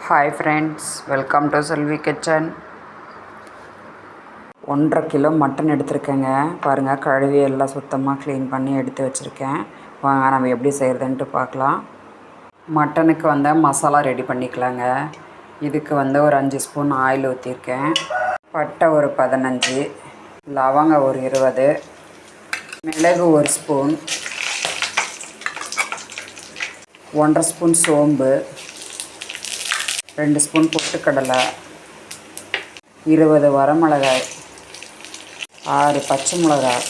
Hi friends, welcome to Selvi kitchen. 1.5 kilo mutton எடுத்திருக்கேங்க. பாருங்கள், கழுவி எல்லாம் சுத்தமாக க்ளீன் பண்ணி எடுத்து வச்சுருக்கேன். வாங்க நம்ம எப்படி செய்கிறதுன்ட்டு பார்க்கலாம். மட்டனுக்கு மசாலா ரெடி பண்ணிக்கலாங்க. இதுக்கு ஒரு 5 ஸ்பூன் ஆயில் ஊற்றிருக்கேன். பட்டை ஒரு 15, லவங்கம் ஒரு 20, மிளகு 1 ஸ்பூன், 1.5 ஸ்பூன் சோம்பு, 2 ஸ்பூன் பொட்டுக்கடலை, 20 வரமிளகாய், 6 பச்சை மிளகாய்,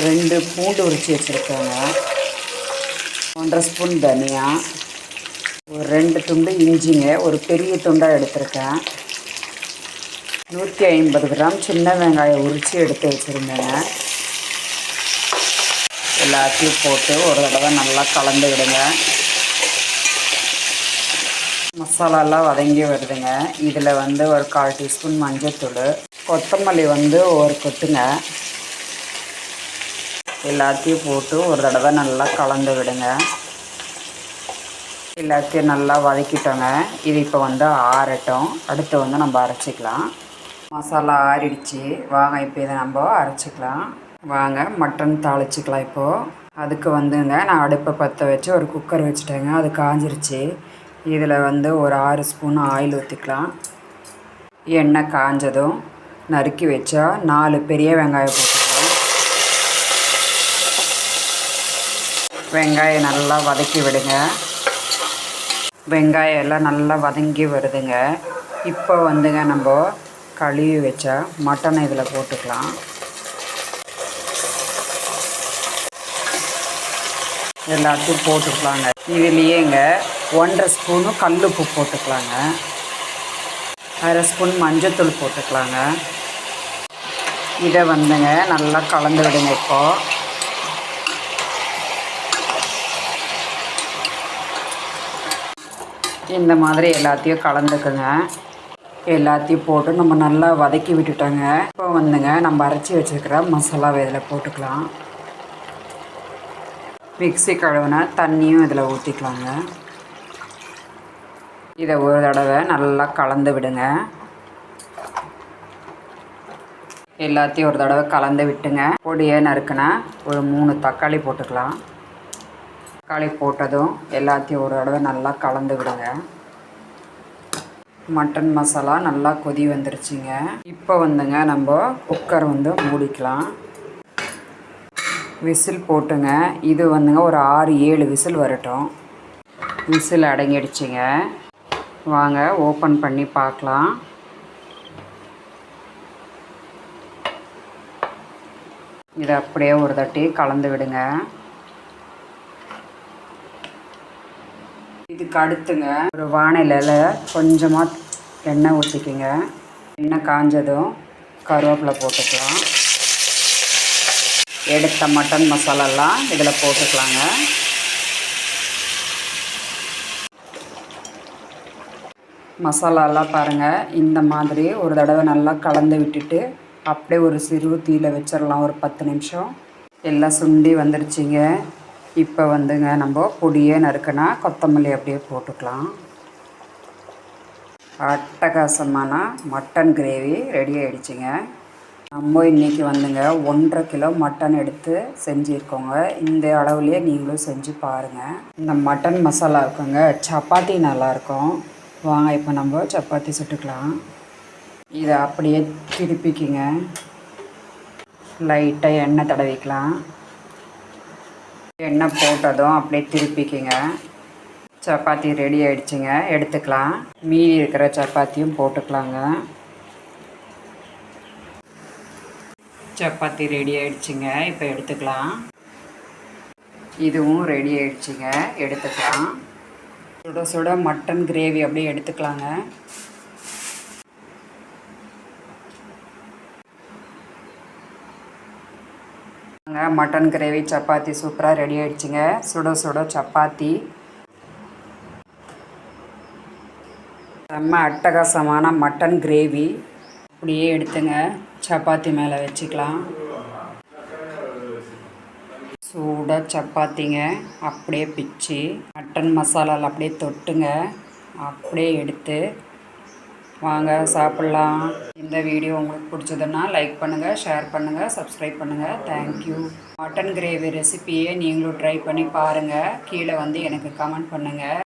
2 பூண்டு உரித்து வச்சுருக்கேங்க, 1.5 ஸ்பூன் தனியா, ஒரு 2 துண்டு இஞ்சிங்க, ஒரு பெரிய துண்டாக எடுத்திருக்கேன். 150 கிராம் சின்ன வெங்காயம் உரித்து எடுத்து வச்சுருந்தேங்க. எல்லாத்தையும் போட்டு ஒரு தடவை நல்லா கலந்து விடுங்க. மசாலாலாம் வதங்கி வருதுங்க. இதில் ஒரு 1/4 டீஸ்பூன் மஞ்சள்தூள், கொத்தமல்லி ஒரு கொட்டுங்க. எல்லாத்தையும் போட்டு ஒரு தடவை நல்லா கலந்து விடுங்க. எல்லாத்தையும் நல்லா வதக்கிட்டோங்க. இது இப்போ ஆறட்டும். அடுத்து நம்ம அரைச்சிக்கலாம். மசாலா ஆறிடுச்சு. வாங்க இப்போ இதை நம்ம அரைச்சிக்கலாம். வாங்க மட்டன் தாளிச்சிக்கலாம். இப்போது அதுக்கு நான் அடுப்பை பற்ற வச்சு ஒரு குக்கர் வச்சுட்டேங்க. அது காஞ்சிருச்சு. இதில் ஒரு 6 ஸ்பூன் ஆயில் ஊற்றிக்கலாம். எண்ணெய் காஞ்சதும் நறுக்கி வச்சா 4 பெரிய வெங்காயம் போட்டுக்கலாம். வெங்காயம் நல்லா வதக்கி விடுங்க. வெங்காயம் எல்லாம் நல்லா வதங்கி வருதுங்க. இப்போ நம்ம கழுவி வச்சா மட்டனை இதில் போட்டுக்கலாம். எல்லாத்தையும் போட்டுக்கலாங்க. இதுலேயேங்க 1.5 ஸ்பூனு கல்லுப்பு போட்டுக்கலாங்க. 1/2 ஸ்பூன் மஞ்சத்தூள் போட்டுக்கலாங்க. இதை நல்லா கலந்து விடுங்க. இப்போது இந்த மாதிரி எல்லாத்தையும் கலந்துக்குங்க. எல்லாத்தையும் போட்டு நம்ம நல்லா வதக்கி விட்டுட்டோங்க. இப்போ நம்ம அரைச்சி வச்சுருக்கிற மசாலாவை இதில் போட்டுக்கலாம். மிக்ஸி கழுவின தண்ணியும் இதில் ஊற்றிக்கலாங்க. இதை ஒரு தடவை நல்லா கலந்து விடுங்க. எல்லாத்தையும் ஒரு தடவை கலந்து விட்டுங்க. பொடியை நறுக்குனா ஒரு 3 தக்காளி போட்டுக்கலாம். தக்காளி போட்டதும் எல்லாத்தையும் ஒரு தடவை நல்லா கலந்து விடுங்க. மட்டன் மசாலா நல்லா கொதி வந்துருச்சுங்க. இப்போ நம்ம குக்கர் மூடிக்கலாம். விசில் போட்டுங்க. இது ஒரு 6-7 விசில் வரட்டும். விசில் அடங்கிடுச்சிங்க. வாங்க ஓப்பன் பண்ணி பார்க்கலாம். இதை அப்படியே ஒரு தட்டி கலந்து விடுங்க. இதுக்கு அடுத்துங்க ஒரு வானிலையில் கொஞ்சமாக எண்ணெய் ஊற்றிக்கிங்க. எண்ணெய் காஞ்சதும் கருவேப்பிலை போட்டுக்கலாம். எடுத்த மட்டன் மசாலாலாம் இதில் போட்டுக்கலாங்க. மசாலாலாம் பாருங்கள், இந்த மாதிரி ஒரு தடவை நல்லா கலந்து விட்டுட்டு அப்படியே ஒரு சிறு தீயில வச்சிடலாம். ஒரு 10 நிமிஷம். எல்லாம் சுண்டி வந்துருச்சுங்க. இப்போ நம்ம பொடியே நறுக்குனா கொத்தமல்லி அப்படியே போட்டுக்கலாம். அட்டகாசமான மட்டன் கிரேவி ரெடி ஆகிடுச்சிங்க. நம்ம இன்றைக்கி 1.5 கிலோ மட்டன் எடுத்து செஞ்சுருக்கோங்க. இந்த அளவுலேயே நீங்களும் செஞ்சு பாருங்கள். இந்த மட்டன் மசாலா இருக்குங்க, சப்பாத்தி நல்லாயிருக்கும். வாங்க இப்போ நம்ம சப்பாத்தி சுட்டுக்கலாம். இதை அப்படியே திருப்பிக்கிங்க. லைட்டாக எண்ணெய் தடவிக்கலாம். எண்ணெய் போட்டதும் அப்படியே திருப்பிக்கிங்க. சப்பாத்தி ரெடி ஆகிடுச்சிங்க. எடுத்துக்கலாம். மீதி இருக்கிற சப்பாத்தியும் போட்டுக்கலாங்க. சப்பாத்தி ரெடி ஆகிடுச்சிங்க. இப்போ எடுத்துக்கலாம். இதுவும் ரெடி ஆகிடுச்சிங்க. எடுத்துக்கலாம். சுட சுட மட்டன் கிரேவி அப்படியே எடுத்துக்கலாங்க. மட்டன் கிரேவி சப்பாத்தி சூப்பராக ரெடி ஆகிடுச்சிங்க. சுட சுட சப்பாத்தி செம்ம அட்டகாசமான மட்டன் கிரேவி அப்படியே எடுத்துங்க. சப்பாத்தி மேலே வச்சுக்கலாம். சூடாக சப்பாத்திங்க அப்படியே பிச்சு மட்டன் மசாலாவில் அப்படியே தொட்டுங்க. அப்படியே எடுத்து வாங்க சாப்பிட்லாம். இந்த வீடியோ உங்களுக்கு பிடிச்சதுன்னா லைக் பண்ணுங்கள், ஷேர் பண்ணுங்கள், சப்ஸ்கிரைப் பண்ணுங்கள். தேங்க்யூ. மட்டன் கிரேவி ரெசிபியை நீங்களும் ட்ரை பண்ணி பாருங்கள். கீழே வந்து எனக்கு கமெண்ட் பண்ணுங்கள்.